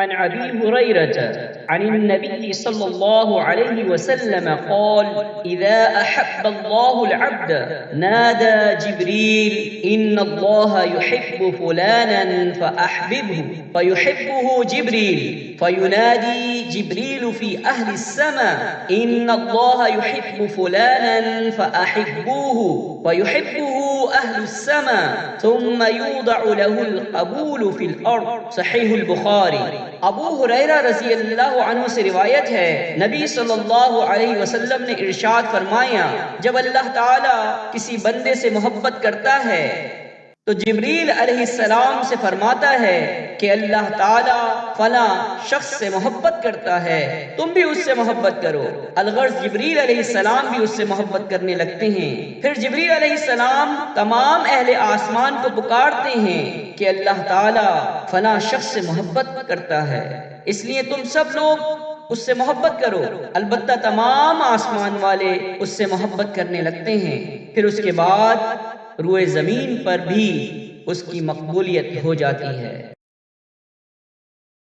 अन अबी हुरैरह अन नबी सल्लल्लाहु अलैहि वसल्लम क़ाल इज़ा अहब्बल्लाहुल अब्द नादा जिब्रील इन्नल्लाहा युहिब्बु फुलानन फ़अहबिबहु फ़युहिब्बुहु जिब्रील फ़युनादी जिब्रील फ़ी अहलिस समा इन्नल्लाहा युहिब्बु फुलानन फ़अहिब्बुहु फ़युहिब्बुहु अहलुस समा सुम्मा युदअ लहुल क़बूल फ़िल अर्द। सहीहुल बुखारी। अबू हुरैरा रज़ी अल्लाहु अन्हु से रिवायत है, नबी सल्लल्लाहु अलैहि वसल्लम ने इरशाद फरमाया, जब अल्लाह ताला किसी बंदे से मोहब्बत करता है तो जिब्रील अलैहिस्सलाम से फरमाता है कि अल्लाह ताला फला शख्स से मोहब्बत करता है, तुम भी उससे मोहब्बत करो। अलगर्ज़ जिब्रील अलैहिस्सलाम भी उससे मोहब्बत करने लगते हैं। फिर जिब्रील अलैहिस्सलाम तमाम अहले आसमान को पुकारते हैं कि अल्लाह ताला फला शख्स से मोहब्बत करता है, इसलिए तुम सब लोग उससे मोहब्बत करो। अलबत्ता तमाम आसमान वाले उससे मोहब्बत करने लगते हैं। फिर उसके बाद रुए ज़मीन पर भी उसकी मकबूलियत हो जाती है।